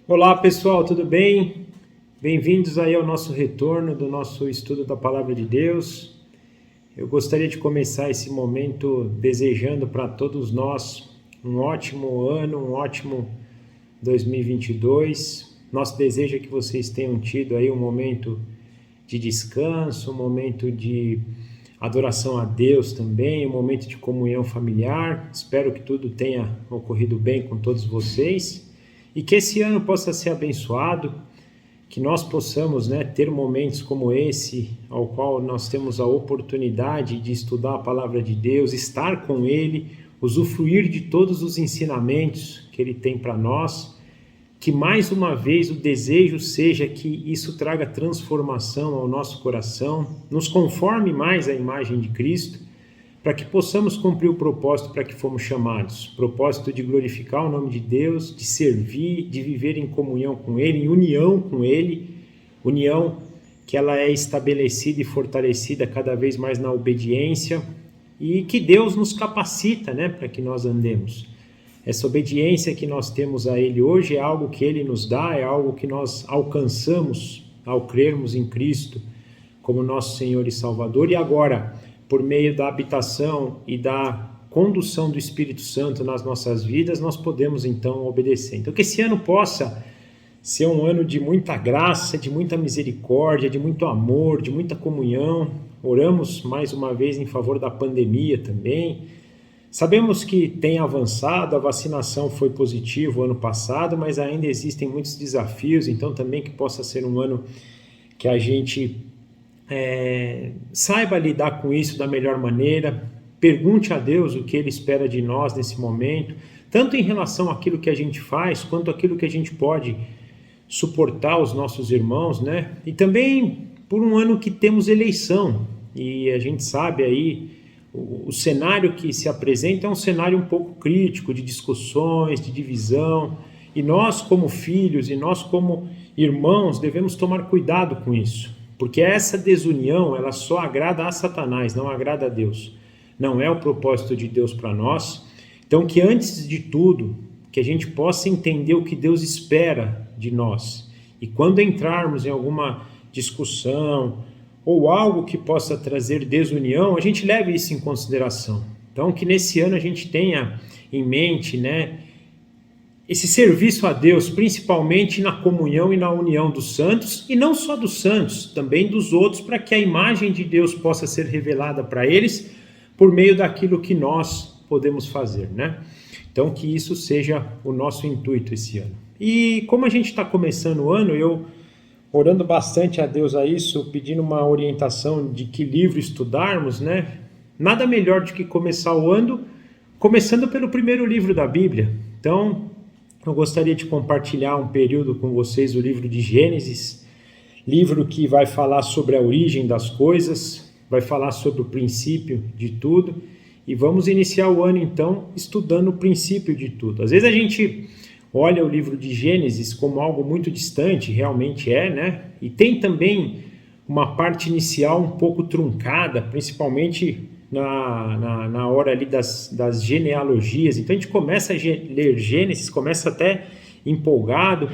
Olá pessoal, tudo bem? Bem-vindos aí ao nosso retorno do nosso estudo da Palavra de Deus. Eu gostaria de começar esse momento desejando para todos nós um ótimo ano, um ótimo 2022. Nosso desejo é que vocês tenham tido aí um momento de descanso, um momento de adoração a Deus também, um momento de comunhão familiar. Espero que tudo tenha ocorrido bem com todos vocês. E que esse ano possa ser abençoado, que nós possamos ter momentos como esse, ao qual nós temos a oportunidade de estudar a Palavra de Deus, estar com Ele, usufruir de todos os ensinamentos que Ele tem para nós, que mais uma vez o desejo seja que isso traga transformação ao nosso coração, nos conforme mais à imagem de Cristo, para que possamos cumprir o propósito para que fomos chamados, propósito de glorificar o nome de Deus, de servir, de viver em comunhão com Ele, em união com Ele, união que ela é estabelecida e fortalecida cada vez mais na obediência, e que Deus nos capacita para que nós andemos. Essa obediência que nós temos a Ele hoje é algo que Ele nos dá, é algo que nós alcançamos ao crermos em Cristo como nosso Senhor e Salvador, e agora, por meio da habitação e da condução do Espírito Santo nas nossas vidas, nós podemos então obedecer. Então que esse ano possa ser um ano de muita graça, de muita misericórdia, de muito amor, de muita comunhão. Oramos mais uma vez em favor da pandemia também. Sabemos que tem avançado, a vacinação foi positiva o ano passado, mas ainda existem muitos desafios, então também que possa ser um ano que a gente saiba lidar com isso da melhor maneira, pergunte a Deus o que Ele espera de nós nesse momento, tanto em relação àquilo que a gente faz, quanto àquilo que a gente pode suportar os nossos irmãos, E também por um ano que temos eleição, e a gente sabe aí, o cenário que se apresenta é um cenário um pouco crítico, de discussões, de divisão, e nós como filhos, e nós como irmãos, devemos tomar cuidado com isso. Porque essa desunião, ela só agrada a Satanás, não agrada a Deus. Não é o propósito de Deus para nós. Então, que antes de tudo, que a gente possa entender o que Deus espera de nós. E quando entrarmos em alguma discussão ou algo que possa trazer desunião, a gente leve isso em consideração. Então, que nesse ano a gente tenha em mente, esse serviço a Deus, principalmente na comunhão e na união dos santos, e não só dos santos, também dos outros, para que a imagem de Deus possa ser revelada para eles por meio daquilo que nós podemos fazer, Então, que isso seja o nosso intuito esse ano. E como a gente está começando o ano, eu orando bastante a Deus a isso, pedindo uma orientação de que livro estudarmos, Nada melhor do que começar o ano começando pelo primeiro livro da Bíblia. Então, eu gostaria de compartilhar um período com vocês o livro de Gênesis, livro que vai falar sobre a origem das coisas, vai falar sobre o princípio de tudo, e vamos iniciar o ano então estudando o princípio de tudo. Às vezes a gente olha o livro de Gênesis como algo muito distante, realmente e tem também uma parte inicial um pouco truncada, principalmente na hora ali das genealogias. Então a gente começa a ler Gênesis, começa até empolgado.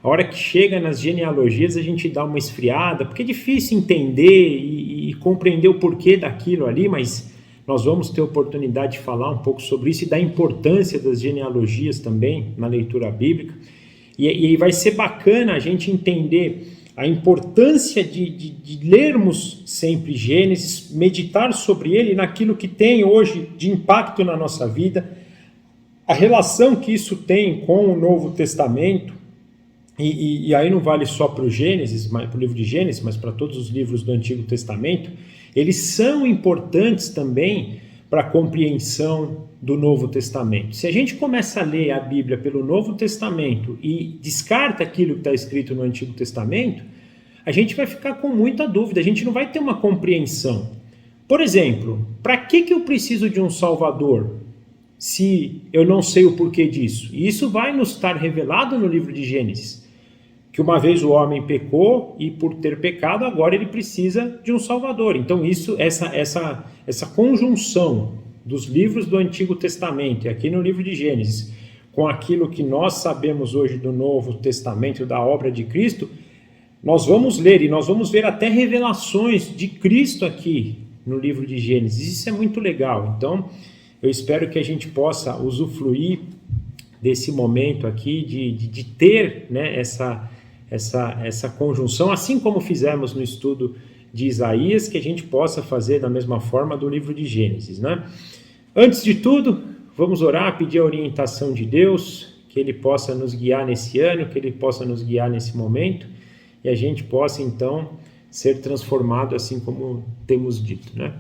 A hora que chega nas genealogias a gente dá uma esfriada, porque é difícil entender e compreender o porquê daquilo ali, mas nós vamos ter oportunidade de falar um pouco sobre isso e da importância das genealogias também na leitura bíblica. E vai ser bacana a gente entender a importância de lermos sempre Gênesis, meditar sobre ele, naquilo que tem hoje de impacto na nossa vida, a relação que isso tem com o Novo Testamento, e aí não vale só para o Gênesis, para o livro de Gênesis, mas para todos os livros do Antigo Testamento, eles são importantes também para a compreensão do Novo Testamento. Se a gente começa a ler a Bíblia pelo Novo Testamento e descarta aquilo que está escrito no Antigo Testamento, a gente vai ficar com muita dúvida, a gente não vai ter uma compreensão. Por exemplo, para que eu preciso de um Salvador se eu não sei o porquê disso? E isso vai nos estar revelado no livro de Gênesis, que uma vez o homem pecou e por ter pecado agora ele precisa de um Salvador. Então essa conjunção dos livros do Antigo Testamento e aqui no livro de Gênesis com aquilo que nós sabemos hoje do Novo Testamento, da obra de Cristo, nós vamos ler e nós vamos ver até revelações de Cristo aqui no livro de Gênesis. Isso é muito legal. Então, eu espero que a gente possa usufruir desse momento aqui de ter, né, essa conjunção, assim como fizemos no estudo de Isaías, que a gente possa fazer da mesma forma do livro de Gênesis, né? Antes de tudo, vamos orar, pedir a orientação de Deus, que Ele possa nos guiar nesse ano, que Ele possa nos guiar nesse momento, e a gente possa, então, ser transformado assim como temos dito, né?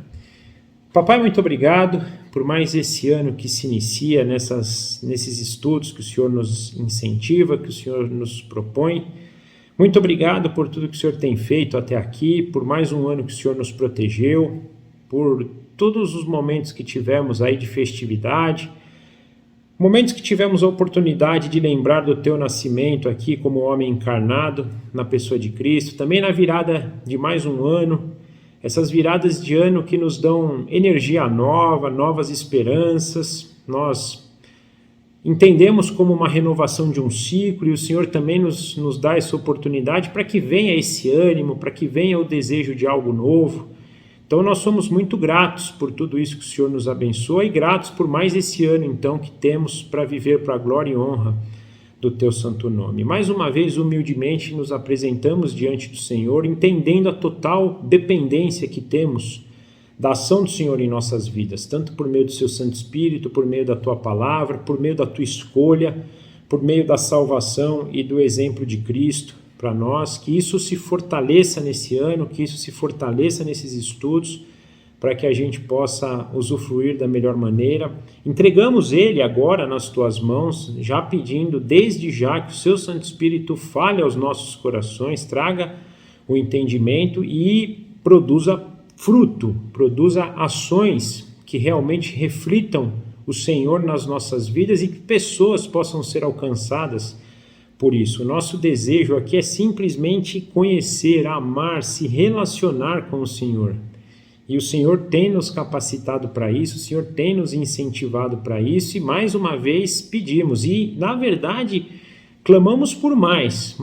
Papai, muito obrigado por mais esse ano que se inicia nesses estudos que o Senhor nos incentiva, que o Senhor nos propõe. Muito obrigado por tudo que o Senhor tem feito até aqui, por mais um ano que o Senhor nos protegeu, por todos os momentos que tivemos aí de festividade, momentos que tivemos a oportunidade de lembrar do teu nascimento aqui como homem encarnado na pessoa de Cristo, também na virada de mais um ano, essas viradas de ano que nos dão energia nova, novas esperanças, nós entendemos como uma renovação de um ciclo e o Senhor também nos dá essa oportunidade para que venha esse ânimo, para que venha o desejo de algo novo. Então nós somos muito gratos por tudo isso que o Senhor nos abençoa e gratos por mais esse ano então que temos para viver para a glória e honra do teu santo nome. Mais uma vez, humildemente, nos apresentamos diante do Senhor, entendendo a total dependência que temos da ação do Senhor em nossas vidas, tanto por meio do seu Santo Espírito, por meio da tua palavra, por meio da tua escolha, por meio da salvação e do exemplo de Cristo para nós, que isso se fortaleça nesse ano, que isso se fortaleça nesses estudos, para que a gente possa usufruir da melhor maneira. Entregamos ele agora nas tuas mãos, já pedindo desde já que o seu Santo Espírito fale aos nossos corações, traga o entendimento e produza fruto, produza ações que realmente reflitam o Senhor nas nossas vidas e que pessoas possam ser alcançadas por isso. O nosso desejo aqui é simplesmente conhecer, amar, se relacionar com o Senhor. E o Senhor tem nos capacitado para isso, o Senhor tem nos incentivado para isso, e mais uma vez pedimos, e na verdade clamamos por mais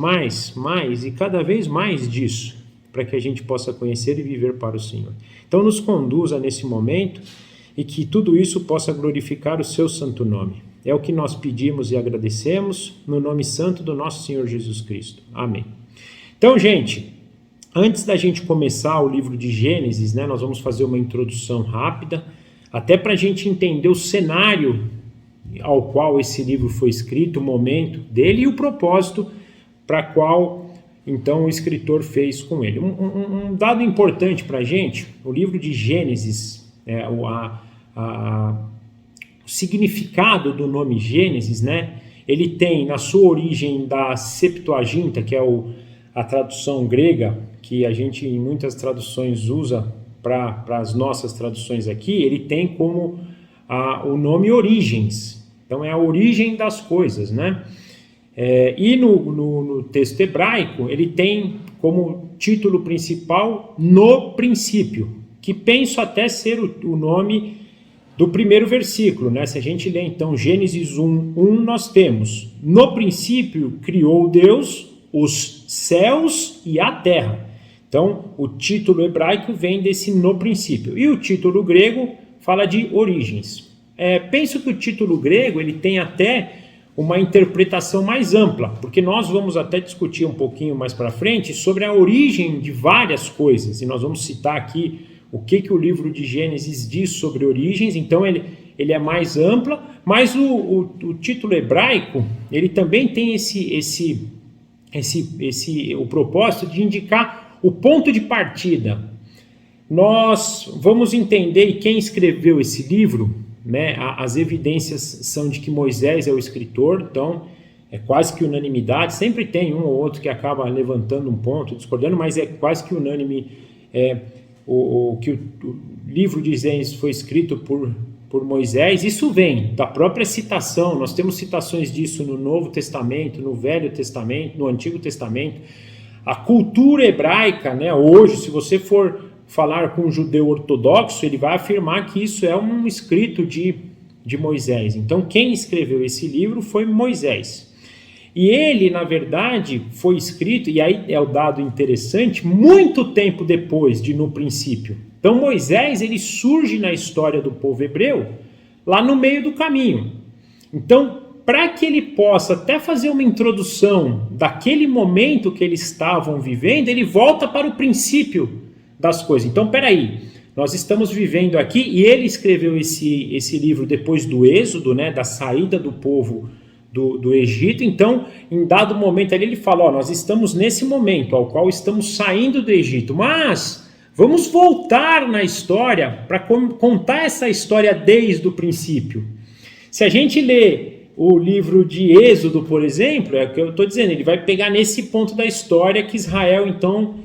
e cada vez mais disso, para que a gente possa conhecer e viver para o Senhor. Então nos conduza nesse momento e que tudo isso possa glorificar o seu santo nome. É o que nós pedimos e agradecemos no nome santo do nosso Senhor Jesus Cristo. Amém. Então, gente, antes da gente começar o livro de Gênesis, né, nós vamos fazer uma introdução rápida, até para a gente entender o cenário ao qual esse livro foi escrito, o momento dele e o propósito para qual então o escritor fez com ele. Um dado importante para a gente, o livro de Gênesis, o significado do nome Gênesis, né, ele tem na sua origem da Septuaginta, que é a tradução grega, que a gente em muitas traduções usa para as nossas traduções aqui, ele tem como o nome Origens, então é a origem das coisas, né? E no texto hebraico ele tem como título principal No Princípio, que penso até ser o nome do primeiro versículo, né? Se a gente ler então Gênesis 1, nós temos: no princípio criou Deus os céus e a terra. Então o título hebraico vem desse no princípio, e o título grego fala de origens. Penso que o título grego ele tem até uma interpretação mais ampla, porque nós vamos até discutir um pouquinho mais para frente sobre a origem de várias coisas, e nós vamos citar aqui o que o livro de Gênesis diz sobre origens. Então ele é mais ampla, mas o título hebraico ele também tem o propósito de indicar o ponto de partida. Nós vamos entender, e quem escreveu esse livro, né, as evidências são de que Moisés é o escritor, então é quase que unanimidade, sempre tem um ou outro que acaba levantando um ponto, discordando, mas é quase que unânime que o livro de Gênesis foi escrito por Moisés. Isso vem da própria citação, nós temos citações disso no Novo Testamento, no Velho Testamento, no Antigo Testamento. A cultura hebraica, né, hoje, se você for falar com um judeu ortodoxo, ele vai afirmar que isso é um escrito de de Moisés. Então, quem escreveu esse livro foi Moisés. E ele, na verdade, foi escrito, e aí é o dado interessante, muito tempo depois de No Princípio. Então, Moisés, ele surge na história do povo hebreu lá no meio do caminho. Então, para que ele possa até fazer uma introdução daquele momento que eles estavam vivendo, ele volta para o princípio das coisas. Então, peraí, nós estamos vivendo aqui, e ele escreveu esse livro depois do Êxodo, né, da saída do povo do Egito. Então, em dado momento ali, ele fala, nós estamos nesse momento ao qual estamos saindo do Egito, mas vamos voltar na história para contar essa história desde o princípio. Se a gente lê o livro de Êxodo, por exemplo, é o que eu estou dizendo, ele vai pegar nesse ponto da história que Israel, então,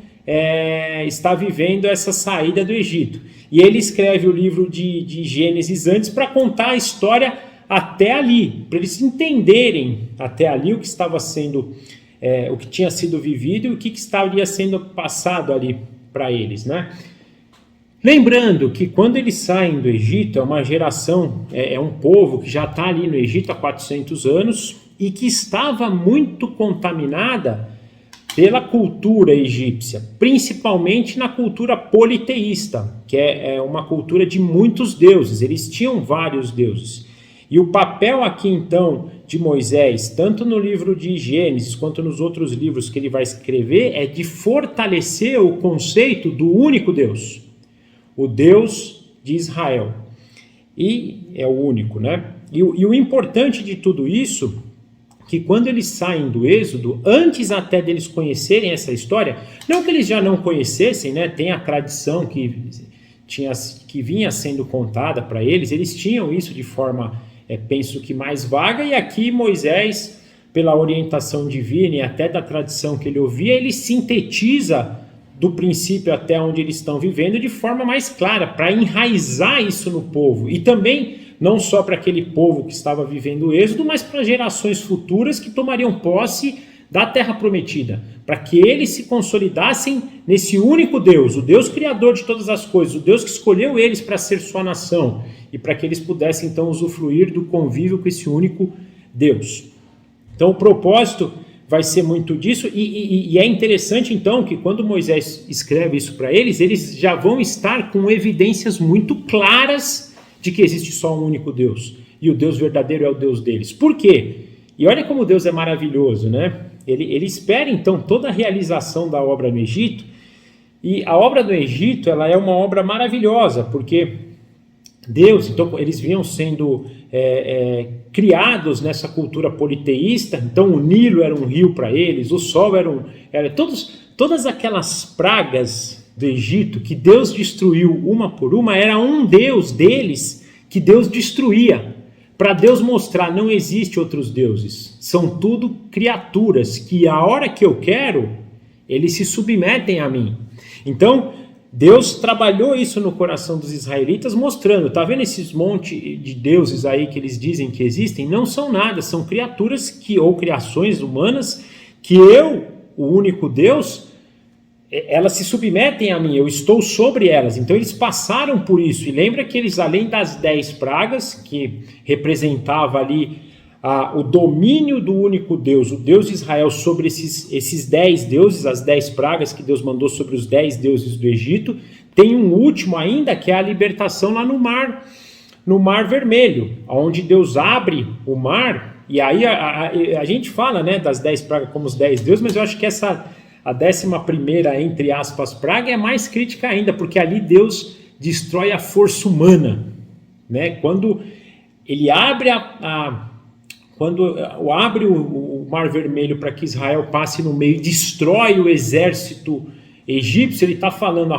está vivendo essa saída do Egito. E ele escreve o livro de Gênesis antes para contar a história até ali, para eles entenderem até ali o que estava sendo, o que tinha sido vivido e o que estaria sendo passado ali para eles, né? Lembrando que quando eles saem do Egito, é uma geração, é um povo que já está ali no Egito há 400 anos e que estava muito contaminada pela cultura egípcia, principalmente na cultura politeísta, que é uma cultura de muitos deuses, eles tinham vários deuses. E o papel aqui, então, de Moisés, tanto no livro de Gênesis quanto nos outros livros que ele vai escrever, é de fortalecer o conceito do único Deus, o Deus de Israel. E é o único, né? E o importante de tudo isso, que quando eles saem do Êxodo, antes até deles conhecerem essa história, não que eles já não conhecessem, né? Tem a tradição que vinha sendo contada para eles, eles tinham isso de forma, penso que mais vaga, e aqui Moisés, pela orientação divina e até da tradição que ele ouvia, ele sintetiza do princípio até onde eles estão vivendo de forma mais clara, para enraizar isso no povo, e também não só para aquele povo que estava vivendo o Êxodo, mas para gerações futuras que tomariam posse da terra prometida, para que eles se consolidassem nesse único Deus, o Deus criador de todas as coisas, o Deus que escolheu eles para ser sua nação, e para que eles pudessem então usufruir do convívio com esse único Deus. Então o propósito vai ser muito disso, e é interessante então que quando Moisés escreve isso para eles já vão estar com evidências muito claras de que existe só um único Deus, e o Deus verdadeiro é o Deus deles. Por quê? E olha como Deus é maravilhoso, né? Ele espera então toda a realização da obra no Egito, e a obra do Egito, ela é uma obra maravilhosa, porque Deus, então eles vinham sendo criados nessa cultura politeísta, então o Nilo era um rio para eles, o sol todas aquelas pragas do Egito que Deus destruiu uma por uma, era um Deus deles que Deus destruía, para Deus mostrar, não existe outros deuses, são tudo criaturas que a hora que eu quero, eles se submetem a mim. Então Deus trabalhou isso no coração dos israelitas, mostrando, tá vendo esses monte de deuses aí que eles dizem que existem? Não são nada, são criaturas ou criações humanas que eu, o único Deus, elas se submetem a mim, eu estou sobre elas. Então eles passaram por isso, e lembra que eles, além das 10 pragas, que representava ali o domínio do único Deus, o Deus de Israel sobre esses 10 deuses, as 10 pragas que Deus mandou sobre os 10 deuses do Egito, tem um último ainda, que é a libertação lá no Mar Vermelho, onde Deus abre o mar, e aí a gente fala, né, das 10 pragas como os 10 deuses, mas eu acho que a 11ª, entre aspas, praga é mais crítica ainda, porque ali Deus destrói a força humana, né? Quando ele abre quando abre o Mar Vermelho para que Israel passe no meio e destrói o exército egípcio, ele está falando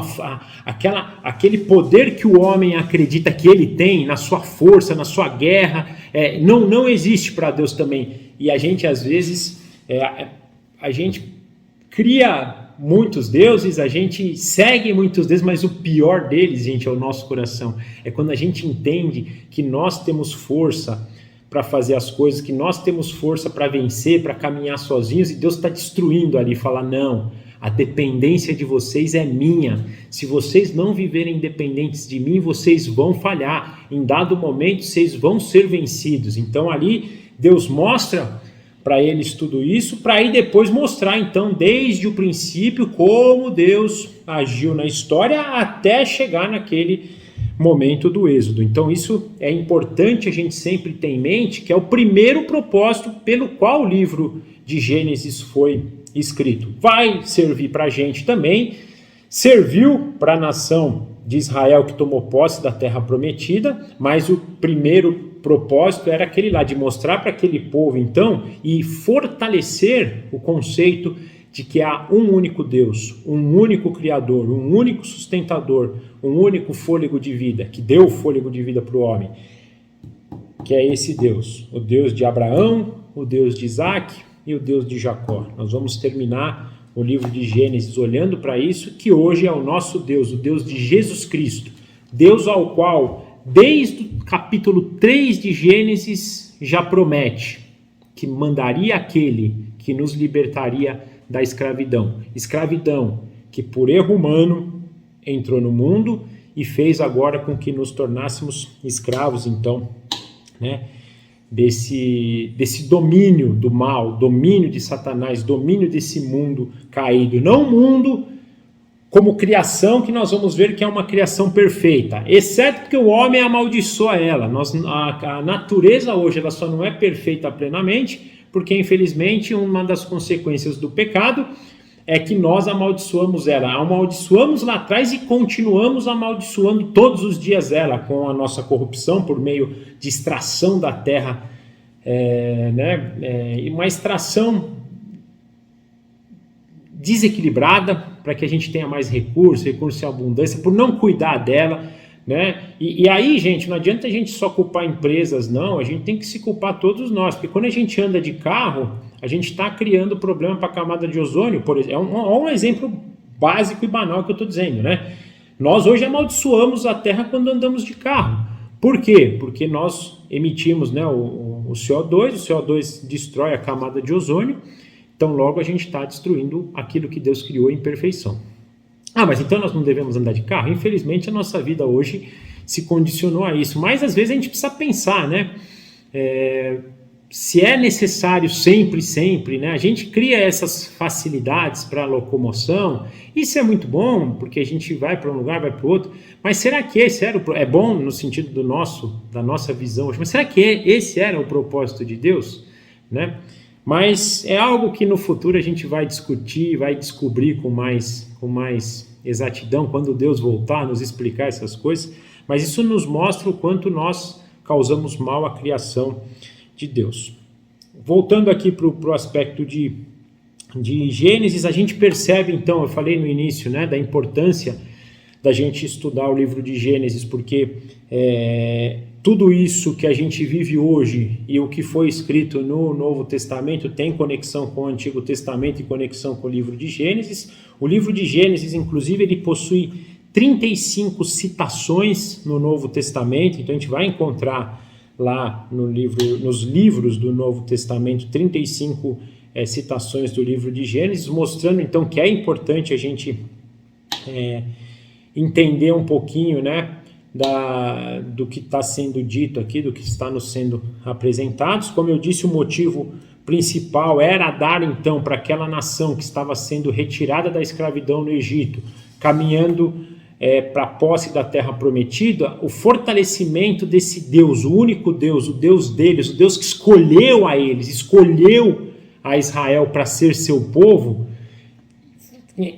aquele poder que o homem acredita que ele tem, na sua força, na sua guerra, não existe para Deus também. E a gente, às vezes, a gente cria muitos deuses, a gente segue muitos deuses, mas o pior deles, gente, é o nosso coração. É quando a gente entende que nós temos força para fazer as coisas, que nós temos força para vencer, para caminhar sozinhos, e Deus está destruindo ali, fala, não, A dependência de vocês é minha. Se vocês não viverem dependentes de mim, vocês vão falhar. Em dado momento, vocês vão ser vencidos. Então ali, Deus mostra para eles tudo isso, para aí depois mostrar, então, desde o princípio, como Deus agiu na história até chegar naquele momento do Êxodo. Então isso é importante a gente sempre ter em mente, que é o primeiro propósito pelo qual o livro de Gênesis foi escrito. Vai servir para a gente também, serviu para a nação de Israel que tomou posse da terra prometida, mas o primeiro propósito era aquele lá, de mostrar para aquele povo, então, e fortalecer o conceito de que há um único Deus, um único Criador, um único sustentador, um único fôlego de vida, que deu o fôlego de vida para o homem, que é esse Deus, o Deus de Abraão, o Deus de Isaac e o Deus de Jacó. Nós vamos terminar o livro de Gênesis olhando para isso, que hoje é o nosso Deus, o Deus de Jesus Cristo, Deus ao qual, desde o capítulo 3 de Gênesis, já promete que mandaria aquele que nos libertaria da escravidão. Escravidão que por erro humano entrou no mundo e fez agora com que nos tornássemos escravos, então, né, desse domínio do mal, domínio de Satanás, domínio desse mundo caído. Não o mundo como criação, que nós vamos ver que é uma criação perfeita, exceto porque o homem amaldiçoa ela. A natureza hoje ela só não é perfeita plenamente, porque infelizmente uma das consequências do pecado é que nós amaldiçoamos ela. Amaldiçoamos lá atrás e continuamos amaldiçoando todos os dias ela, com a nossa corrupção, por meio de extração da terra, uma extração desequilibrada, para que a gente tenha mais recursos em abundância, por não cuidar dela, né? E aí, gente, não adianta a gente só culpar empresas, não, a gente tem que se culpar todos nós, porque quando a gente anda de carro, a gente está criando problema para a camada de ozônio, por exemplo. É um exemplo básico e banal que eu estou dizendo, né? Nós hoje amaldiçoamos a terra quando andamos de carro. Por quê? Porque nós emitimos, né, o CO2 destrói a camada de ozônio, então logo a gente está destruindo aquilo que Deus criou em perfeição. Ah, mas então nós não devemos andar de carro? Infelizmente a nossa vida hoje se condicionou a isso, mas às vezes a gente precisa pensar, né? Se é necessário sempre, né? A gente cria essas facilidades para a locomoção, isso é muito bom, porque a gente vai para um lugar, vai para o outro, mas será que esse é bom no sentido da nossa visão hoje, mas será que esse era o propósito de Deus, né? Mas é algo que no futuro a gente vai discutir, vai descobrir com mais exatidão, quando Deus voltar a nos explicar essas coisas, mas isso nos mostra o quanto nós causamos mal à criação de Deus. Voltando aqui para o aspecto de Gênesis, a gente percebe então, eu falei no início, né, da importância da gente estudar o livro de Gênesis, porque tudo isso que a gente vive hoje e o que foi escrito no Novo Testamento tem conexão com o Antigo Testamento e conexão com o livro de Gênesis. O livro de Gênesis, inclusive, ele possui 35 citações no Novo Testamento, então a gente vai encontrar lá nos livros do Novo Testamento 35 citações do livro de Gênesis, mostrando então que é importante a gente entender um pouquinho, né, do que está sendo dito aqui, do que está nos sendo apresentados. Como eu disse, o motivo principal era dar então para aquela nação que estava sendo retirada da escravidão no Egito, caminhando para a posse da terra prometida, o fortalecimento desse Deus, o único Deus, o Deus deles, o Deus que escolheu a eles, escolheu a Israel para ser seu povo,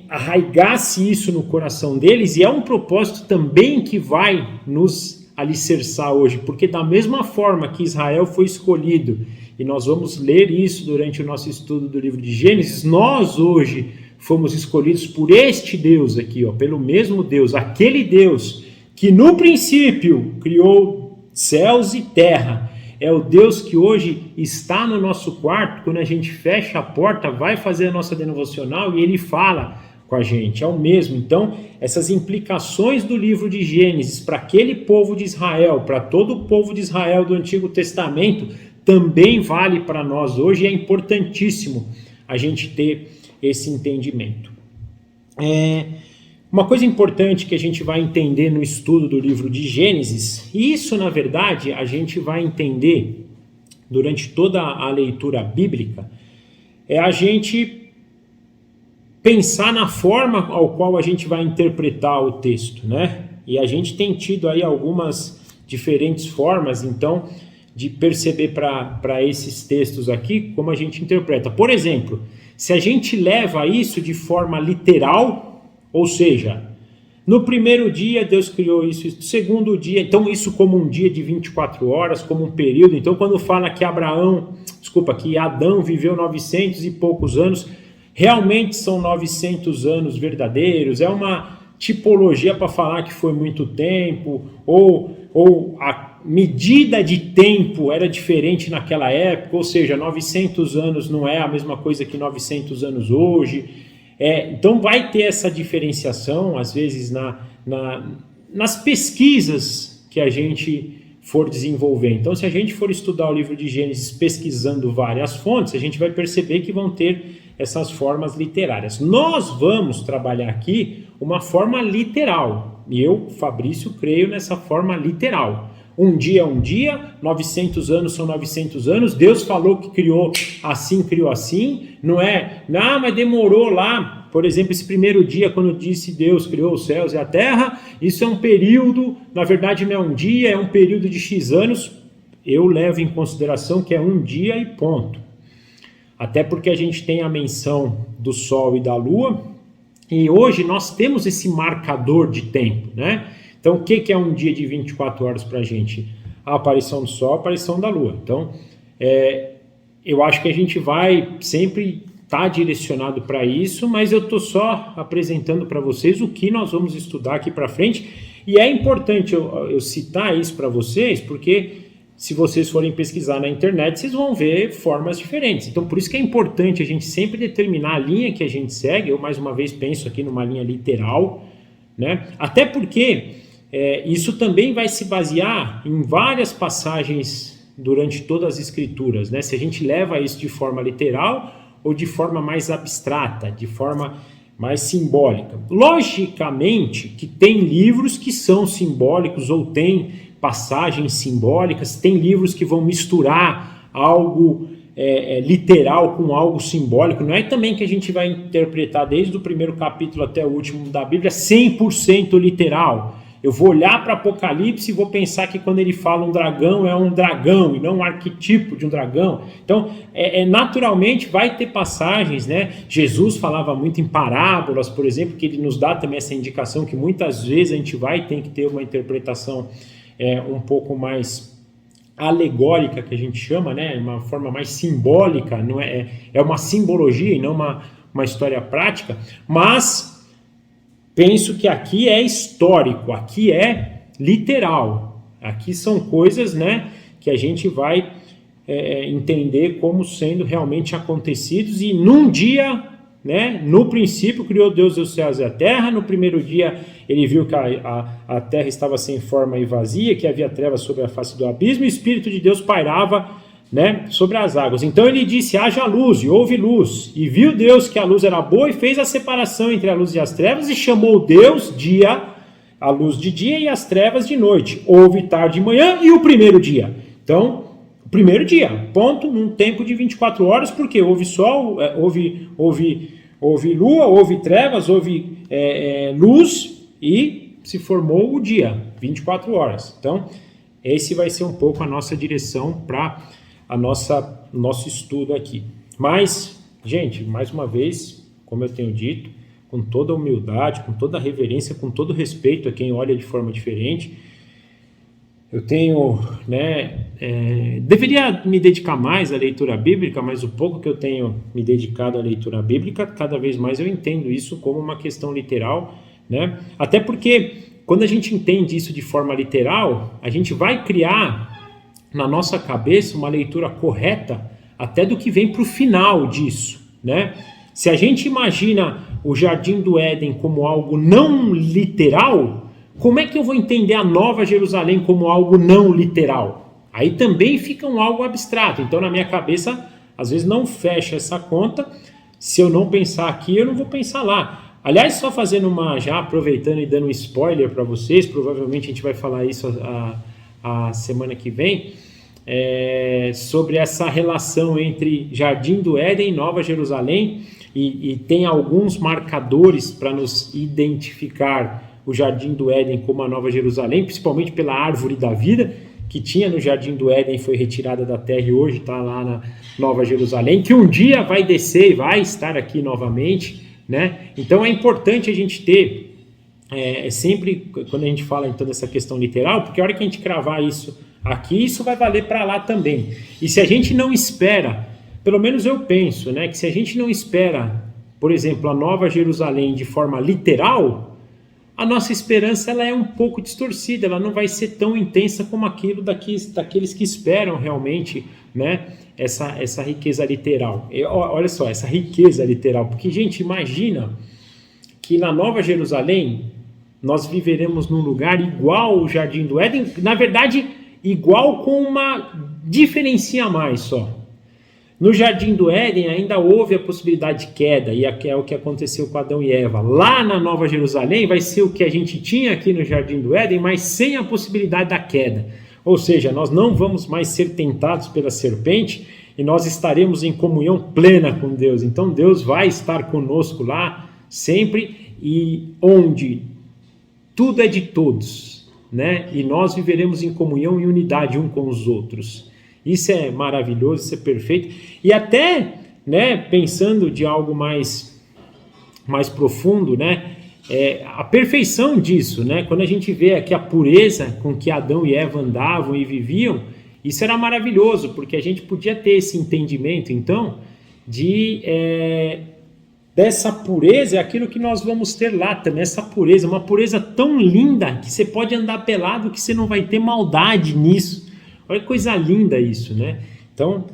arraigasse isso no coração deles, e é um propósito também que vai nos alicerçar hoje, porque da mesma forma que Israel foi escolhido, e nós vamos ler isso durante o nosso estudo do livro de Gênesis, nós hoje fomos escolhidos por este Deus aqui, pelo mesmo Deus, aquele Deus que no princípio criou céus e terra, é o Deus que hoje está no nosso quarto, quando a gente fecha a porta, vai fazer a nossa devocional e ele fala com a gente, é o mesmo. Então, essas implicações do livro de Gênesis para aquele povo de Israel, para todo o povo de Israel do Antigo Testamento, também vale para nós hoje, e é importantíssimo a gente ter esse entendimento. Uma coisa importante que a gente vai entender no estudo do livro de Gênesis, e isso na verdade a gente vai entender durante toda a leitura bíblica, é a gente pensar na forma ao qual a gente vai interpretar o texto, né? E a gente tem tido aí algumas diferentes formas, então, de perceber para esses textos aqui como a gente interpreta. Por exemplo, se a gente leva isso de forma literal, ou seja, no primeiro dia Deus criou isso, no segundo dia, então isso como um dia de 24 horas, como um período. Então quando fala que que Adão viveu 900 e poucos anos, realmente são 900 anos verdadeiros, é uma tipologia para falar que foi muito tempo, ou a medida de tempo era diferente naquela época, ou seja, 900 anos não é a mesma coisa que 900 anos hoje. Então vai ter essa diferenciação, às vezes, nas pesquisas que a gente for desenvolver. Então, se a gente for estudar o livro de Gênesis pesquisando várias fontes, a gente vai perceber que vão ter essas formas literárias. Nós vamos trabalhar aqui uma forma literal. E eu, Fabrício, creio nessa forma literal. Um dia é um dia, 900 anos são 900 anos, Deus falou que criou assim, não é, mas demorou lá, por exemplo, esse primeiro dia, quando disse Deus criou os céus e a terra, isso é um período, na verdade não é um dia, é um período de X anos, eu levo em consideração que é um dia e ponto. Até porque a gente tem a menção do Sol e da Lua, e hoje nós temos esse marcador de tempo, né? Então, o que é um dia de 24 horas para a gente? A aparição do Sol, a aparição da Lua. Então, eu acho que a gente vai sempre estar direcionado para isso, mas eu estou só apresentando para vocês o que nós vamos estudar aqui para frente. E é importante eu citar isso para vocês, porque se vocês forem pesquisar na internet, vocês vão ver formas diferentes. Então, por isso que é importante a gente sempre determinar a linha que a gente segue. Eu, mais uma vez, penso aqui numa linha literal, né? Até porque isso também vai se basear em várias passagens durante todas as escrituras, né? Se a gente leva isso de forma literal ou de forma mais abstrata, de forma mais simbólica. Logicamente que tem livros que são simbólicos ou tem passagens simbólicas, tem livros que vão misturar algo literal com algo simbólico. Não é também que a gente vai interpretar desde o primeiro capítulo até o último da Bíblia 100% literal. Eu vou olhar para Apocalipse e vou pensar que quando ele fala um dragão, é um dragão e não um arquetipo de um dragão. Então, naturalmente vai ter passagens, né? Jesus falava muito em parábolas, por exemplo, que ele nos dá também essa indicação que muitas vezes a gente vai ter que ter uma interpretação um pouco mais alegórica, que a gente chama, né? Uma forma mais simbólica, não é uma simbologia e não uma história prática, mas penso que aqui é histórico, aqui é literal, aqui são coisas, né, que a gente vai entender como sendo realmente acontecidos, e num dia, né, no princípio criou Deus os céus e a terra. No primeiro dia ele viu que a terra estava sem forma e vazia, que havia trevas sobre a face do abismo, e o Espírito de Deus pairava, né, sobre as águas. Então ele disse: haja luz, e houve luz. E viu Deus que a luz era boa, e fez a separação entre a luz e as trevas, e chamou Deus a luz de dia e as trevas de noite. Houve tarde e manhã e o primeiro dia. Então, o primeiro dia, ponto, num tempo de 24 horas, porque houve sol, houve lua, houve trevas, houve luz, e se formou o dia, 24 horas. Então, esse vai ser um pouco a nossa direção para nosso estudo aqui. Mas, gente, mais uma vez, como eu tenho dito, com toda a humildade, com toda a reverência, com todo o respeito a quem olha de forma diferente, eu tenho, deveria me dedicar mais à leitura bíblica, mas o pouco que eu tenho me dedicado à leitura bíblica, cada vez mais eu entendo isso como uma questão literal, né? Até porque, quando a gente entende isso de forma literal, a gente vai criar na nossa cabeça uma leitura correta até do que vem para o final disso, né? Se a gente imagina o Jardim do Éden como algo não literal, como é que eu vou entender a Nova Jerusalém como algo não literal? Aí também fica algo abstrato. Então, na minha cabeça, às vezes não fecha essa conta. Se eu não pensar aqui, eu não vou pensar lá. Aliás, só fazendo já aproveitando e dando um spoiler para vocês, provavelmente a gente vai falar isso a semana que vem, sobre essa relação entre Jardim do Éden e Nova Jerusalém, e tem alguns marcadores para nos identificar o Jardim do Éden como a Nova Jerusalém, principalmente pela árvore da vida, que tinha no Jardim do Éden, foi retirada da terra e hoje está lá na Nova Jerusalém, que um dia vai descer e vai estar aqui novamente, né? Então é importante a gente ter, sempre quando a gente fala então dessa questão literal, porque a hora que a gente cravar isso aqui, isso vai valer para lá também. E se a gente não espera, pelo menos eu penso, né, que se a gente não espera, por exemplo, a Nova Jerusalém de forma literal, a nossa esperança ela é um pouco distorcida, ela não vai ser tão intensa como aquilo daqueles que esperam realmente, né, essa riqueza literal. Olha só, essa riqueza literal, porque, gente, imagina que na Nova Jerusalém nós viveremos num lugar igual ao Jardim do Éden, na verdade, igual com uma diferencinha a mais só. No Jardim do Éden ainda houve a possibilidade de queda, e é o que aconteceu com Adão e Eva. Lá na Nova Jerusalém vai ser o que a gente tinha aqui no Jardim do Éden, mas sem a possibilidade da queda. Ou seja, nós não vamos mais ser tentados pela serpente e nós estaremos em comunhão plena com Deus. Então Deus vai estar conosco lá sempre, e onde tudo é de todos, né? E nós viveremos em comunhão e unidade um com os outros. Isso é maravilhoso, isso é perfeito. E até, né, pensando de algo mais profundo, né, a perfeição disso, né, quando a gente vê aqui a pureza com que Adão e Eva andavam e viviam, isso era maravilhoso, porque a gente podia ter esse entendimento, então, dessa pureza, é aquilo que nós vamos ter lá também, essa pureza, uma pureza tão linda, que você pode andar pelado, que você não vai ter maldade nisso. Olha que coisa linda isso, né? Então,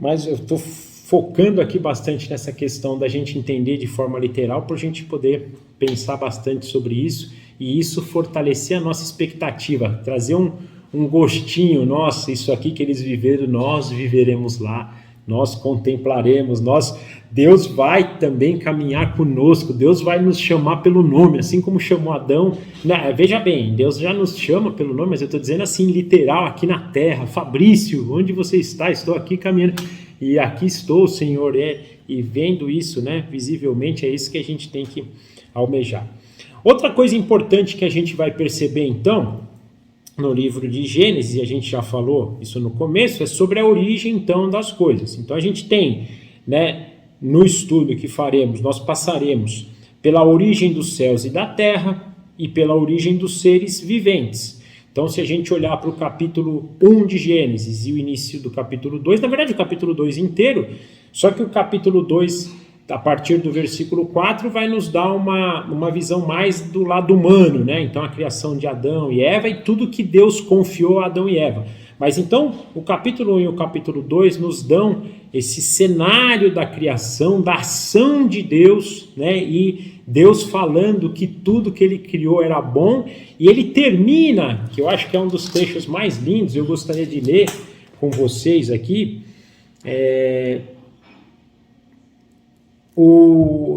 mas eu estou focando aqui bastante nessa questão da gente entender de forma literal, para a gente poder pensar bastante sobre isso, e isso fortalecer a nossa expectativa, trazer um gostinho, nossa, isso aqui que eles viveram, nós viveremos lá, nós contemplaremos, Deus vai também caminhar conosco, Deus vai nos chamar pelo nome, assim como chamou Adão. Veja bem, Deus já nos chama pelo nome, mas eu estou dizendo assim, literal, aqui na terra. Fabrício, onde você está? Estou aqui caminhando, e aqui estou, Senhor, e vendo isso, né, visivelmente, é isso que a gente tem que almejar. Outra coisa importante que a gente vai perceber, então, no livro de Gênesis, e a gente já falou isso no começo, é sobre a origem, então, das coisas. Então, a gente tem, né, no estudo que faremos, nós passaremos pela origem dos céus e da terra e pela origem dos seres viventes. Então, se a gente olhar para o capítulo 1 de Gênesis e o início do capítulo 2, na verdade o capítulo 2 inteiro, só que o capítulo 2, a partir do versículo 4, vai nos dar uma visão mais do lado humano, né? Então, a criação de Adão e Eva e tudo que Deus confiou a Adão e Eva. Mas então, o capítulo 1 e o capítulo 2 nos dão esse cenário da criação, da ação de Deus, né? E Deus falando que tudo que ele criou era bom, e ele termina, que eu acho que é um dos trechos mais lindos, eu gostaria de ler com vocês aqui,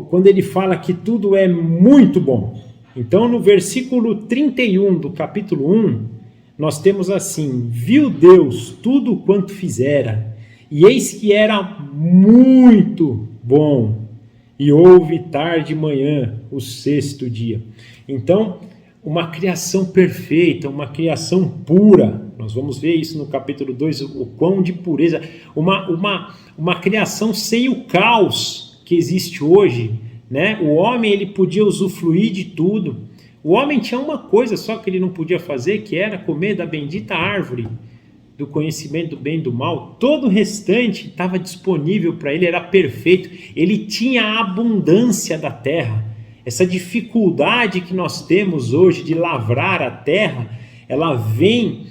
quando ele fala que tudo é muito bom. Então, no versículo 31 do capítulo 1, nós temos assim: viu Deus tudo quanto fizera, e eis que era muito bom, e houve tarde e manhã o sexto dia. Então, uma criação perfeita, uma criação pura. Nós vamos ver isso no capítulo 2, o quão de pureza, uma criação sem o caos que existe hoje, né? O homem, ele podia usufruir de tudo. O homem tinha uma coisa só que ele não podia fazer, que era comer da bendita árvore do conhecimento do bem e do mal. Todo o restante estava disponível para ele, era perfeito. Ele tinha a abundância da terra. Essa dificuldade que nós temos hoje de lavrar a terra, ela vem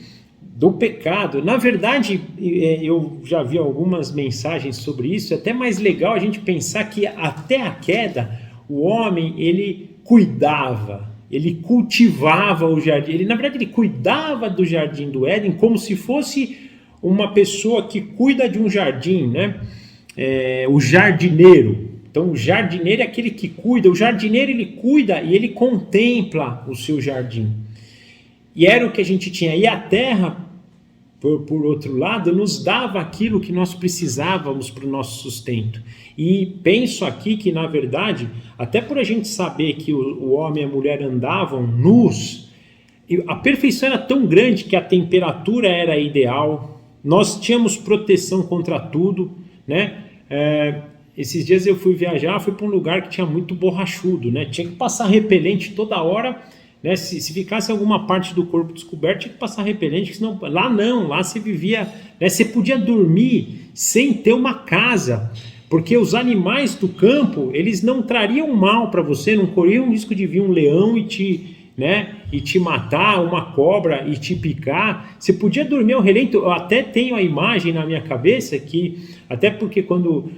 do pecado. Na verdade, eu já vi algumas mensagens sobre isso. É até mais legal a gente pensar que até a queda, o homem, ele cuidava, ele cultivava o jardim. Na verdade, ele cuidava do jardim do Éden como se fosse uma pessoa que cuida de um jardim, né? O jardineiro. Então o jardineiro é aquele que cuida, o jardineiro ele cuida e ele contempla o seu jardim. E era o que a gente tinha. E a terra, por outro lado, nos dava aquilo que nós precisávamos para o nosso sustento. E penso aqui que, na verdade, até por a gente saber que o homem e a mulher andavam nus, a perfeição era tão grande que a temperatura era ideal, nós tínhamos proteção contra tudo, né? Esses dias eu fui viajar, fui para um lugar que tinha muito borrachudo, né? Tinha que passar repelente toda hora, né? Se ficasse alguma parte do corpo descoberto, tinha que passar repelente, senão lá não, lá você vivia, né? Você podia dormir sem ter uma casa, porque os animais do campo, eles não trariam mal para você, não corriam risco de vir um leão e te matar, uma cobra e te picar. Você podia dormir ao relento. Eu até tenho a imagem na minha cabeça que, até porque quando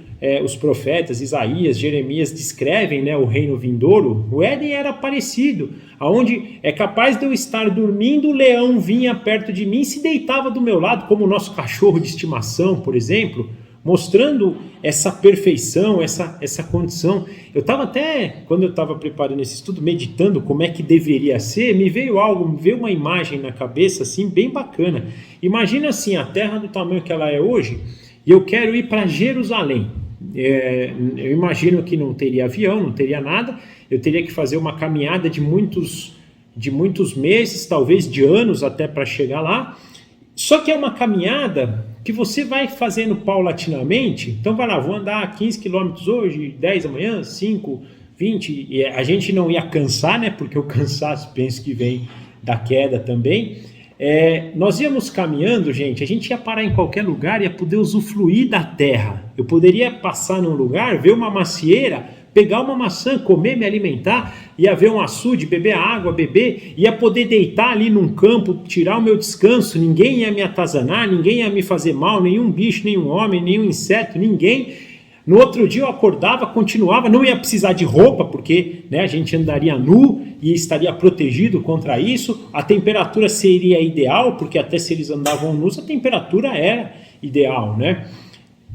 os profetas Isaías, Jeremias descrevem, né, o reino vindouro, o Éden era parecido, aonde é capaz de eu estar dormindo, o leão vinha perto de mim e se deitava do meu lado, como o nosso cachorro de estimação, por exemplo, mostrando essa perfeição, essa condição. Eu estava até, quando eu estava preparando esse estudo, meditando como é que deveria ser, me veio uma imagem na cabeça, assim, bem bacana. Imagina assim, a terra do tamanho que ela é hoje, e eu quero ir para Jerusalém. Eu imagino que não teria avião, não teria nada, eu teria que fazer uma caminhada de muitos meses, talvez de anos até para chegar lá. Só que é uma caminhada que você vai fazendo paulatinamente. Então vai lá, vou andar 15 quilômetros hoje, 10 amanhã, 5, 20, e a gente não ia cansar, né? Porque o cansaço penso que vem da queda também. Nós íamos caminhando, gente, a gente ia parar em qualquer lugar e ia poder usufruir da terra. Eu poderia passar num lugar, ver uma macieira, pegar uma maçã, comer, me alimentar, ia ver um açude, beber água, beber, ia poder deitar ali num campo, tirar o meu descanso, ninguém ia me atazanar, ninguém ia me fazer mal, nenhum bicho, nenhum homem, nenhum inseto, ninguém. No outro dia eu acordava, continuava, não ia precisar de roupa, porque, né, a gente andaria nu e estaria protegido contra isso, a temperatura seria ideal, porque até se eles andavam nus, a temperatura era ideal, né?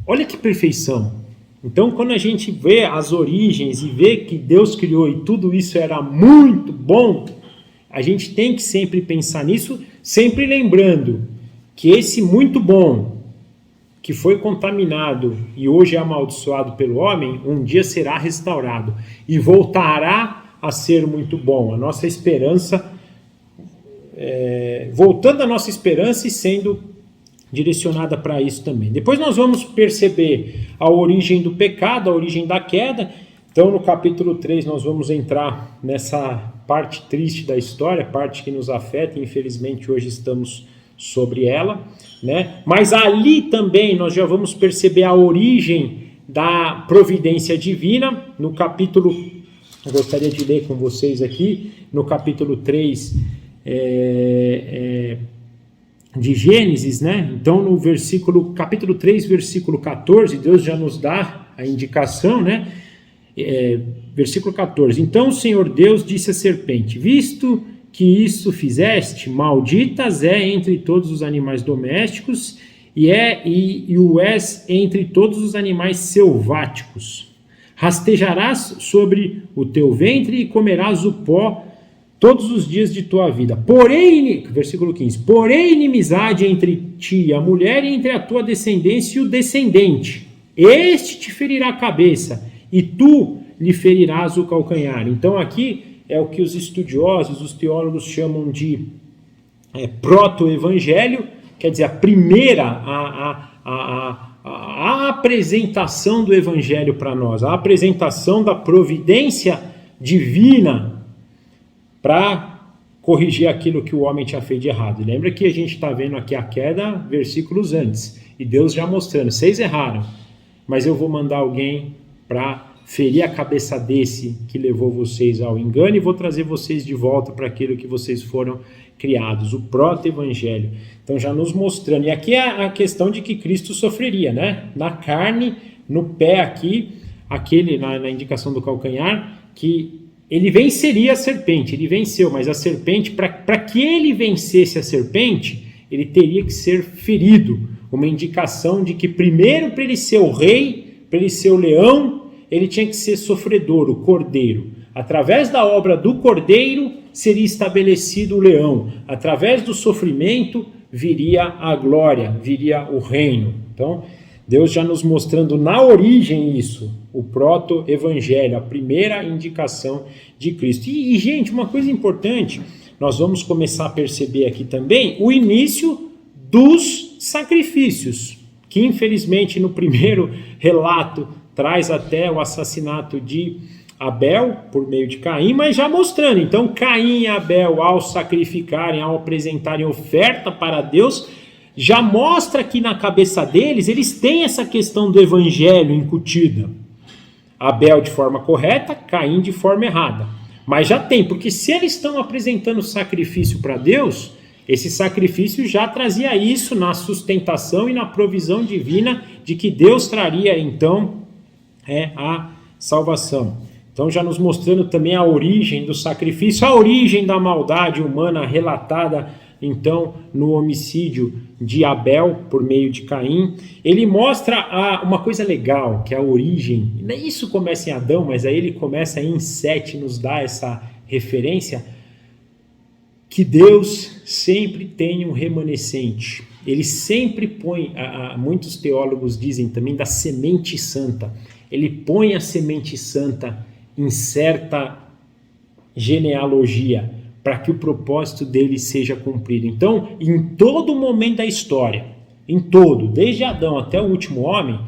Olha que perfeição. Então, quando a gente vê as origens e vê que Deus criou e tudo isso era muito bom, a gente tem que sempre pensar nisso, sempre lembrando que esse muito bom, que foi contaminado e hoje é amaldiçoado pelo homem, um dia será restaurado e voltará a ser muito bom. A nossa esperança, voltando à nossa esperança e sendo direcionada para isso também. Depois nós vamos perceber a origem do pecado, a origem da queda. Então no capítulo 3 nós vamos entrar nessa parte triste da história, parte que nos afeta, e infelizmente hoje estamos sobre ela, né? Mas ali também nós já vamos perceber a origem da providência divina. No capítulo, eu gostaria de ler com vocês aqui, no capítulo 3 de Gênesis, né? Então no capítulo 3, versículo 14, Deus já nos dá a indicação, né? Versículo 14: Então o Senhor Deus disse à serpente: Visto que isso fizeste, malditas é entre todos os animais domésticos e o és entre todos os animais selváticos. Rastejarás sobre o teu ventre e comerás o pó todos os dias de tua vida. Porém, versículo 15, porém inimizade entre ti e a mulher e entre a tua descendência e o descendente. Este te ferirá a cabeça e tu lhe ferirás o calcanhar. Então aqui é o que os estudiosos, os teólogos chamam de proto-evangelho, quer dizer, a primeira, a apresentação do evangelho para nós, a apresentação da providência divina para corrigir aquilo que o homem tinha feito de errado. Lembra que a gente está vendo aqui a queda versículos antes, e Deus já mostrando, vocês erraram, mas eu vou mandar alguém para ferir a cabeça desse que levou vocês ao engano e vou trazer vocês de volta para aquilo que vocês foram criados, o proto-evangelho. Então já nos mostrando, e aqui é a questão de que Cristo sofreria, né? Na carne, no pé aqui, aquele na indicação do calcanhar, que ele venceria a serpente, ele venceu, mas a serpente, para que ele vencesse a serpente, ele teria que ser ferido. Uma indicação de que primeiro, para ele ser o rei, para ele ser o leão, ele tinha que ser sofredor, o cordeiro. Através da obra do cordeiro seria estabelecido o leão. Através do sofrimento viria a glória, viria o reino. Então, Deus já nos mostrando na origem isso, o proto-evangelho, a primeira indicação de Cristo. E, gente, uma coisa importante, nós vamos começar a perceber aqui também o início dos sacrifícios, que infelizmente no primeiro relato traz até o assassinato de Abel por meio de Caim, mas já mostrando, então Caim e Abel ao sacrificarem, ao apresentarem oferta para Deus, já mostra que na cabeça deles, eles têm essa questão do evangelho incutida. Abel de forma correta, Caim de forma errada. Mas já tem, porque se eles estão apresentando sacrifício para Deus, esse sacrifício já trazia isso na sustentação e na provisão divina de que Deus traria então a salvação. Então já nos mostrando também a origem do sacrifício, a origem da maldade humana relatada então no homicídio de Abel por meio de Caim. Ele mostra uma coisa legal, que é a origem. Isso começa em Adão, mas aí ele começa em Sete, nos dá essa referência, que Deus sempre tem um remanescente. Ele sempre põe, muitos teólogos dizem também, da semente santa. Ele põe a semente santa em certa genealogia, para que o propósito dele seja cumprido. Então, em todo momento da história, desde Adão até o último homem,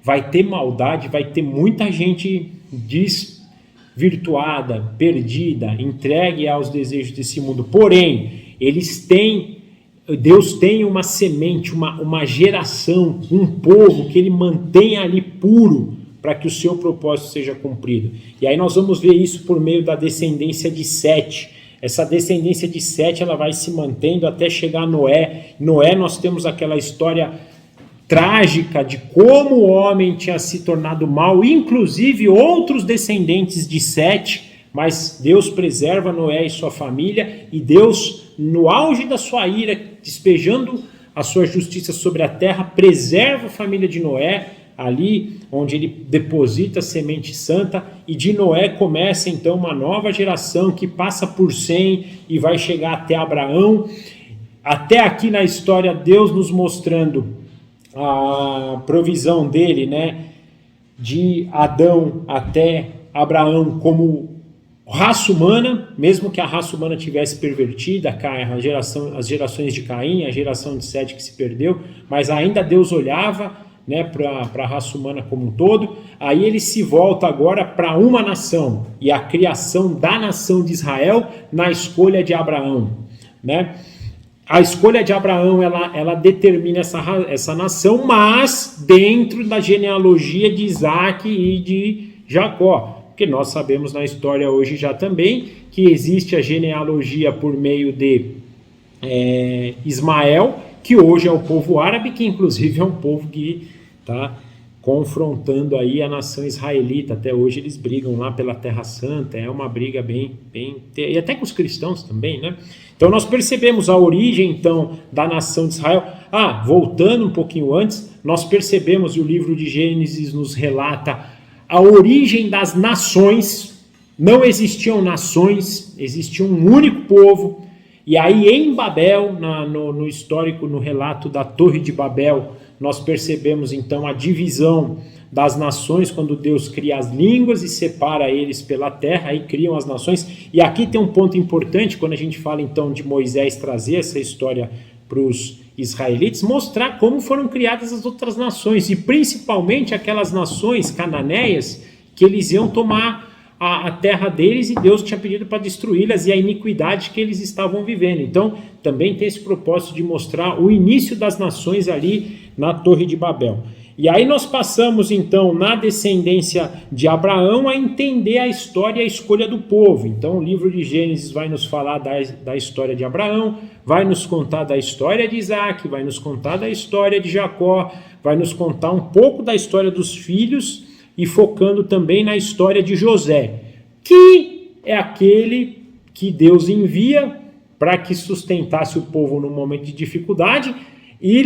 vai ter maldade, vai ter muita gente desvirtuada, perdida, entregue aos desejos desse mundo. Porém, Deus tem uma semente, uma geração, um povo que ele mantém ali puro, para que o seu propósito seja cumprido. E aí nós vamos ver isso por meio da descendência de Sete. Essa descendência de Sete, ela vai se mantendo até chegar a Noé. Noé, nós temos aquela história trágica de como o homem tinha se tornado mau, inclusive outros descendentes de Sete, mas Deus preserva Noé e sua família, e Deus, no auge da sua ira, despejando a sua justiça sobre a terra, preserva a família de Noé, ali onde ele deposita a semente santa, e de Noé começa então uma nova geração que passa por Sem e vai chegar até Abraão. Até aqui na história, Deus nos mostrando a provisão dele, de Adão até Abraão como raça humana, mesmo que a raça humana tivesse pervertida, as gerações de Caim, a geração de Sete que se perdeu, mas ainda Deus olhava para a raça humana como um todo. Aí ele se volta agora para uma nação, e a criação da nação de Israel na escolha de Abraão. A escolha de Abraão, ela determina essa nação, mas dentro da genealogia de Isaac e de Jacó, porque nós sabemos na história hoje já também que existe a genealogia por meio de Ismael, que hoje é o povo árabe, que inclusive é um povo que está confrontando aí a nação israelita. Até hoje eles brigam lá pela Terra Santa, é uma briga bem e até com os cristãos também, Então nós percebemos a origem então da nação de Israel. Voltando um pouquinho antes, nós percebemos, e o livro de Gênesis nos relata a origem das nações. Não existiam nações, existia um único povo. E aí em Babel, no histórico, no relato da Torre de Babel, nós percebemos então a divisão das nações, quando Deus cria as línguas e separa eles pela terra, aí criam as nações. E aqui tem um ponto importante, quando a gente fala então de Moisés trazer essa história para os israelitas, mostrar como foram criadas as outras nações, e principalmente aquelas nações cananeias que eles iam tomar a terra deles, e Deus tinha pedido para destruí-las, e a iniquidade que eles estavam vivendo. Então também tem esse propósito de mostrar o início das nações ali na Torre de Babel. E aí nós passamos então na descendência de Abraão a entender a história e a escolha do povo. Então o livro de Gênesis vai nos falar da história de Abraão, vai nos contar da história de Isaac, vai nos contar da história de Jacó, vai nos contar um pouco da história dos filhos, e focando também na história de José, que é aquele que Deus envia para que sustentasse o povo no momento de dificuldade, e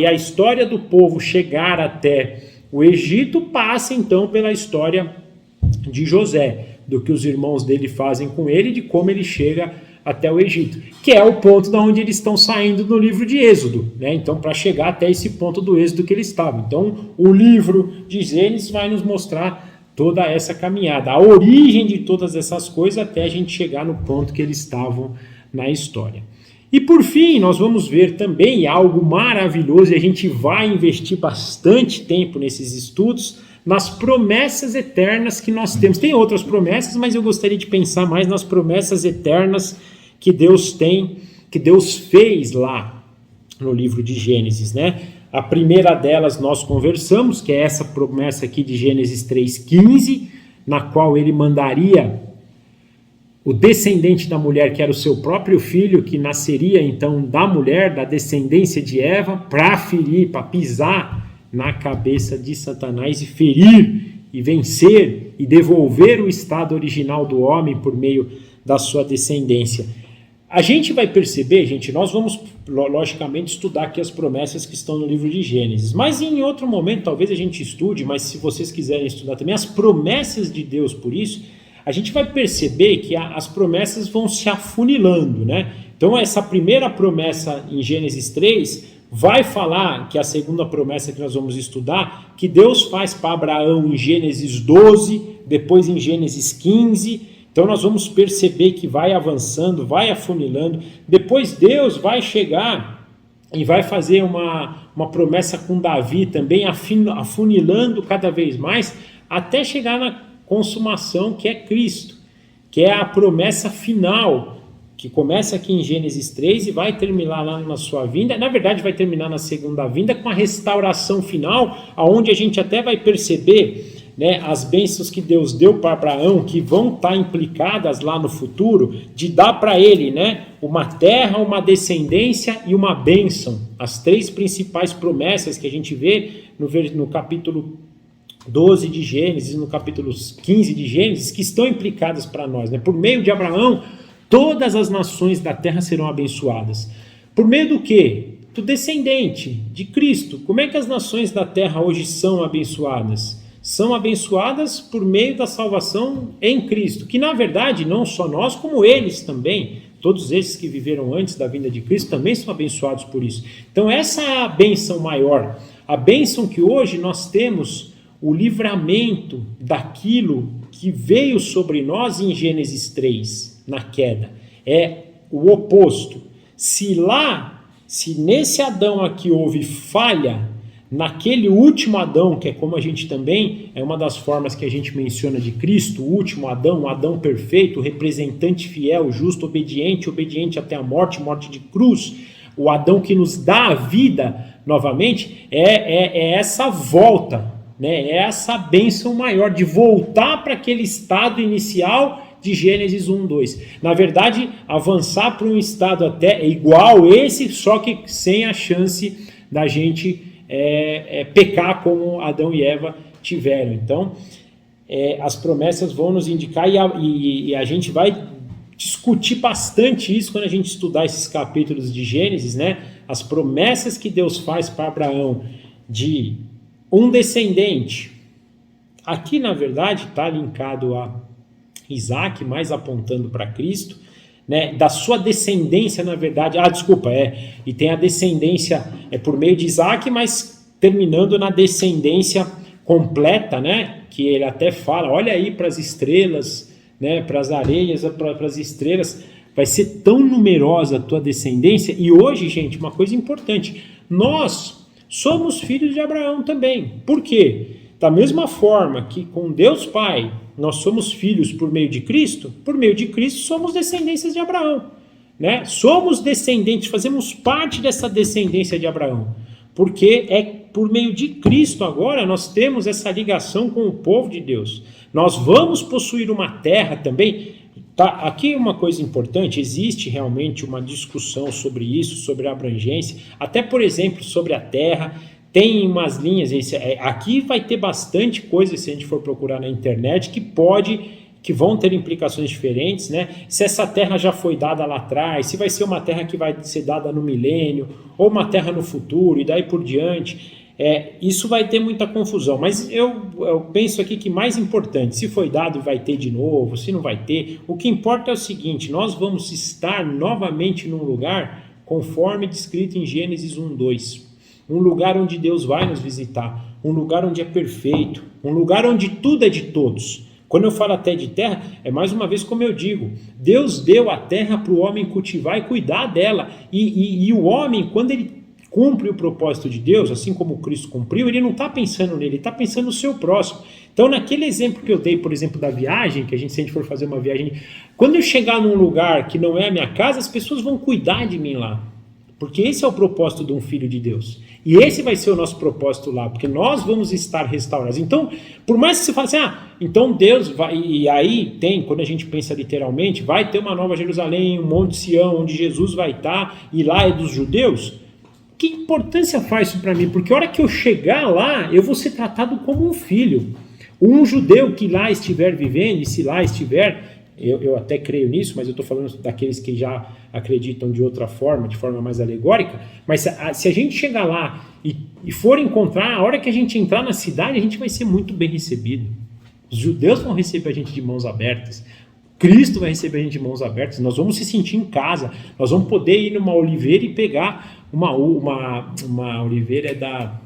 a história do povo chegar até o Egito, passa então pela história de José, do que os irmãos dele fazem com ele, de como ele chega até o Egito, que é o ponto de onde eles estão saindo no livro de Êxodo, né? Então, para chegar até esse ponto do Êxodo que eles estavam. Então, o livro de Gênesis vai nos mostrar toda essa caminhada, a origem de todas essas coisas até a gente chegar no ponto que eles estavam na história. E por fim, nós vamos ver também algo maravilhoso, e a gente vai investir bastante tempo nesses estudos, nas promessas eternas que nós temos. Tem outras promessas, mas eu gostaria de pensar mais nas promessas eternas que Deus tem, que Deus fez lá no livro de Gênesis, né? A primeira delas nós conversamos, que é essa promessa aqui de Gênesis 3,15, na qual ele mandaria o descendente da mulher, que era o seu próprio filho, que nasceria então da mulher, da descendência de Eva, para ferir, para pisar na cabeça de Satanás e ferir e vencer e devolver o estado original do homem por meio da sua descendência. A gente vai perceber, gente, nós vamos logicamente estudar aqui as promessas que estão no livro de Gênesis, mas em outro momento talvez a gente estude, mas se vocês quiserem estudar também as promessas de Deus por isso, a gente vai perceber que as promessas vão se afunilando, né? Então essa primeira promessa em Gênesis 3 vai falar, que é a segunda promessa que nós vamos estudar, que Deus faz para Abraão em Gênesis 12, depois em Gênesis 15. Então nós vamos perceber que vai avançando, vai afunilando. Depois Deus vai chegar e vai fazer uma promessa com Davi também, afunilando cada vez mais, até chegar na consumação, que é Cristo, que é a promessa final, que começa aqui em Gênesis 3 e vai terminar lá na sua vinda. Na verdade vai terminar na segunda vinda, com a restauração final, aonde a gente até vai perceber, né, as bênçãos que Deus deu para Abraão, que vão estar implicadas lá no futuro, de dar para ele, né, uma terra, uma descendência e uma bênção. As três principais promessas que a gente vê no capítulo 12 de Gênesis, no capítulo 15 de Gênesis, que estão implicadas para nós, né? Por meio de Abraão, todas as nações da terra serão abençoadas. Por meio do quê? Do descendente de Cristo. Como é que as nações da terra hoje são abençoadas? São abençoadas por meio da salvação em Cristo, que na verdade não só nós, como eles também, todos esses que viveram antes da vinda de Cristo também são abençoados por isso. Então essa é a bênção maior, a bênção que hoje nós temos, o livramento daquilo que veio sobre nós em Gênesis 3, na queda, é o oposto. Se nesse Adão aqui houve falha, naquele último Adão, que é como a gente também, é uma das formas que a gente menciona de Cristo, o último Adão, o Adão perfeito, o representante fiel, justo, obediente até a morte de cruz, o Adão que nos dá a vida novamente, é essa volta, né? É essa bênção maior de voltar para aquele estado inicial de Gênesis 1, 2. Na verdade, avançar para um estado até igual esse, só que sem a chance da gente pecar como Adão e Eva tiveram. Então, as promessas vão nos indicar, e a gente vai discutir bastante isso quando a gente estudar esses capítulos de Gênesis, né? As promessas que Deus faz para Abraão de um descendente. Aqui, na verdade, está linkado a Isaac, mais apontando para Cristo, né? Da sua descendência, na verdade, e tem a descendência por meio de Isaac, mas terminando na descendência completa, né? Que ele até fala, olha aí para as estrelas, né? Para as areias, para as estrelas, vai ser tão numerosa a tua descendência. E hoje, gente, uma coisa importante, nós somos filhos de Abraão também. Por quê? Da mesma forma que com Deus Pai nós somos filhos por meio de Cristo somos descendências de Abraão, né? Somos descendentes, fazemos parte dessa descendência de Abraão, porque é por meio de Cristo agora nós temos essa ligação com o povo de Deus. Nós vamos possuir uma terra também. Tá, aqui uma coisa importante, existe realmente uma discussão sobre isso, sobre a abrangência, até por exemplo sobre a terra. Tem umas linhas, aqui vai ter bastante coisa se a gente for procurar na internet que vão ter implicações diferentes, né? Se essa terra já foi dada lá atrás, se vai ser uma terra que vai ser dada no milênio, ou uma terra no futuro, e daí por diante. isso vai ter muita confusão, mas eu penso aqui que mais importante, se foi dado vai ter de novo, se não vai ter, o que importa é o seguinte, nós vamos estar novamente num lugar conforme descrito em Gênesis 1:2, um lugar onde Deus vai nos visitar, um lugar onde é perfeito, um lugar onde tudo é de todos. Quando eu falo até de terra, é mais uma vez como eu digo, Deus deu a terra para o homem cultivar e cuidar dela, e o homem, quando ele cumpre o propósito de Deus, assim como Cristo cumpriu, ele não está pensando nele, ele está pensando no seu próximo. Então, naquele exemplo que eu dei, por exemplo, da viagem, que se a gente for fazer uma viagem, quando eu chegar num lugar que não é a minha casa, as pessoas vão cuidar de mim lá. Porque esse é o propósito de um filho de Deus. E esse vai ser o nosso propósito lá, porque nós vamos estar restaurados. Então, por mais que você fale assim, então Deus vai... E aí tem, quando a gente pensa literalmente, vai ter uma nova Jerusalém, um monte Sião, onde Jesus vai estar, e lá é dos judeus. Que importância faz isso para mim? Porque a hora que eu chegar lá, eu vou ser tratado como um filho. Um judeu que lá estiver vivendo, e se lá estiver, eu até creio nisso, mas eu estou falando daqueles que já acreditam de outra forma, de forma mais alegórica, mas se a gente chegar lá e for encontrar, a hora que a gente entrar na cidade, a gente vai ser muito bem recebido. Os judeus vão receber a gente de mãos abertas, Cristo vai receber a gente de mãos abertas, nós vamos se sentir em casa, nós vamos poder ir numa oliveira e pegar uma oliveira da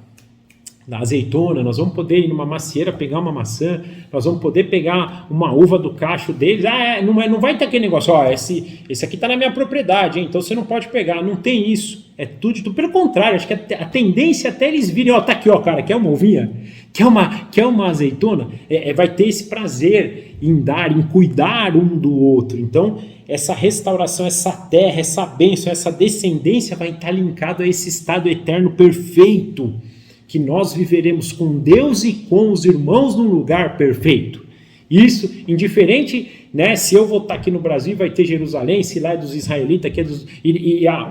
azeitona, nós vamos poder ir numa macieira pegar uma maçã, nós vamos poder pegar uma uva do cacho deles, não vai ter aquele negócio, esse aqui está na minha propriedade, hein, então você não pode pegar, não tem isso, é tudo, pelo contrário, acho que a tendência até eles virem, tá aqui, cara, quer uma uvinha? Quer uma azeitona? Vai ter esse prazer em dar, em cuidar um do outro. Então, essa restauração, essa terra, essa bênção, essa descendência vai estar linkado a esse estado eterno perfeito, que nós viveremos com Deus e com os irmãos num lugar perfeito. Isso, indiferente, né, se eu vou estar aqui no Brasil, vai ter Jerusalém, se lá é dos israelitas, que é dos...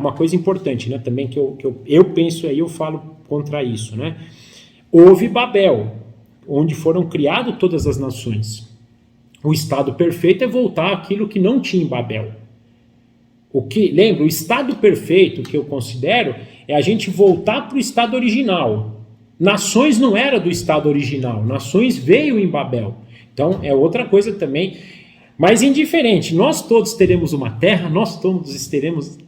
uma coisa importante, né, também que eu penso aí, eu falo contra isso, né? Houve Babel, onde foram criadas todas as nações. O estado perfeito é voltar àquilo que não tinha em Babel. Lembra, o estado perfeito que eu considero é a gente voltar para o estado original. Nações não era do estado original, nações veio em Babel. Então é outra coisa também, mas indiferente, nós todos teremos uma terra, nós todos estaremos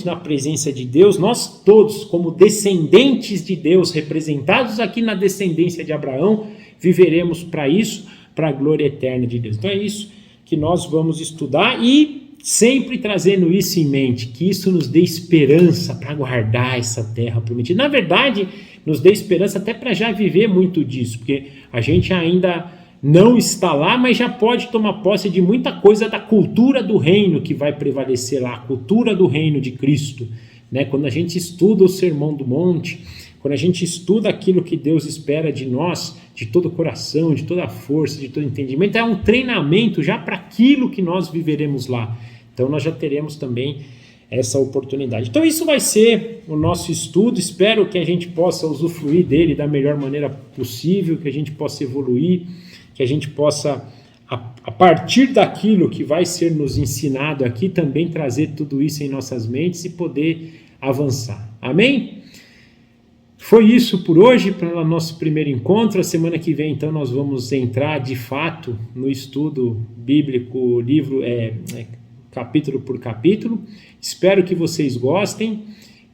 na presença de Deus, nós todos como descendentes de Deus, representados aqui na descendência de Abraão, viveremos para isso, para a glória eterna de Deus. Então é isso que nós vamos estudar e sempre trazendo isso em mente, que isso nos dê esperança para guardar essa terra prometida. Na verdade, nos dê esperança até para já viver muito disso, porque a gente ainda não está lá, mas já pode tomar posse de muita coisa da cultura do reino que vai prevalecer lá, a cultura do reino de Cristo, né? Quando a gente estuda o Sermão do Monte, quando a gente estuda aquilo que Deus espera de nós, de todo o coração, de toda a força, de todo entendimento, é um treinamento já para aquilo que nós viveremos lá. Então nós já teremos também essa oportunidade. Então isso vai ser o nosso estudo, espero que a gente possa usufruir dele da melhor maneira possível, que a gente possa evoluir, que a gente possa, a partir daquilo que vai ser nos ensinado aqui, também trazer tudo isso em nossas mentes e poder avançar. Amém? Foi isso por hoje, para o nosso primeiro encontro. A semana que vem, então, nós vamos entrar de fato no estudo bíblico, livro, capítulo por capítulo. Espero que vocês gostem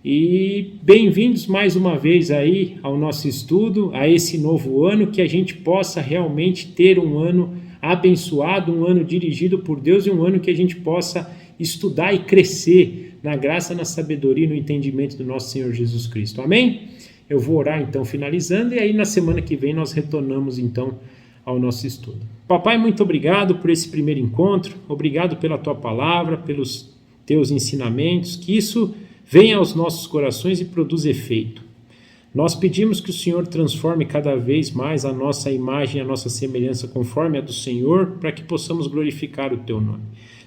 e bem-vindos mais uma vez aí ao nosso estudo, a esse novo ano, que a gente possa realmente ter um ano abençoado, um ano dirigido por Deus e um ano que a gente possa estudar e crescer na graça, na sabedoria e no entendimento do nosso Senhor Jesus Cristo. Amém? Eu vou orar então finalizando e aí na semana que vem nós retornamos então ao nosso estudo. Papai, muito obrigado por esse primeiro encontro, obrigado pela tua palavra, pelos teus ensinamentos, que isso venha aos nossos corações e produza efeito. Nós pedimos que o Senhor transforme cada vez mais a nossa imagem, a nossa semelhança conforme a do Senhor, para que possamos glorificar o teu nome.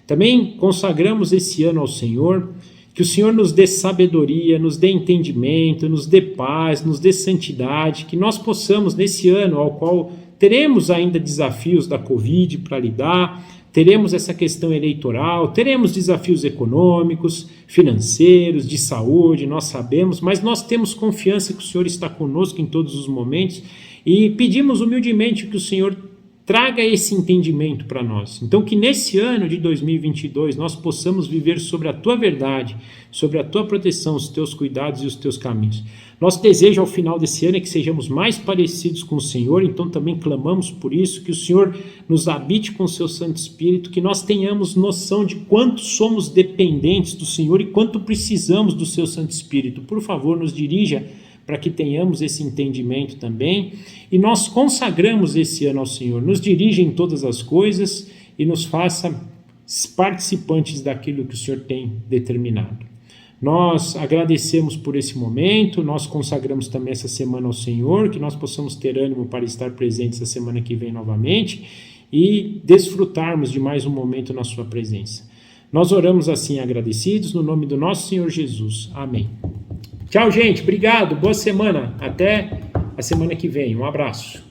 Também consagramos esse ano ao Senhor, que o Senhor nos dê sabedoria, nos dê entendimento, nos dê paz, nos dê santidade, que nós possamos nesse ano ao qual teremos ainda desafios da Covid para lidar, teremos essa questão eleitoral, teremos desafios econômicos, financeiros, de saúde, nós sabemos, mas nós temos confiança que o Senhor está conosco em todos os momentos e pedimos humildemente que o Senhor traga esse entendimento para nós. Então, que nesse ano de 2022 nós possamos viver sobre a Tua verdade, sobre a Tua proteção, os Teus cuidados e os Teus caminhos. Nosso desejo ao final desse ano é que sejamos mais parecidos com o Senhor, então também clamamos por isso, que o Senhor nos habite com o Seu Santo Espírito, que nós tenhamos noção de quanto somos dependentes do Senhor e quanto precisamos do Seu Santo Espírito. Por favor, nos dirija para que tenhamos esse entendimento também, e nós consagramos esse ano ao Senhor, nos dirija em todas as coisas e nos faça participantes daquilo que o Senhor tem determinado. Nós agradecemos por esse momento, nós consagramos também essa semana ao Senhor, que nós possamos ter ânimo para estar presentes a semana que vem novamente e desfrutarmos de mais um momento na sua presença. Nós oramos assim agradecidos no nome do nosso Senhor Jesus. Amém. Tchau, gente. Obrigado. Boa semana. Até a semana que vem. Um abraço.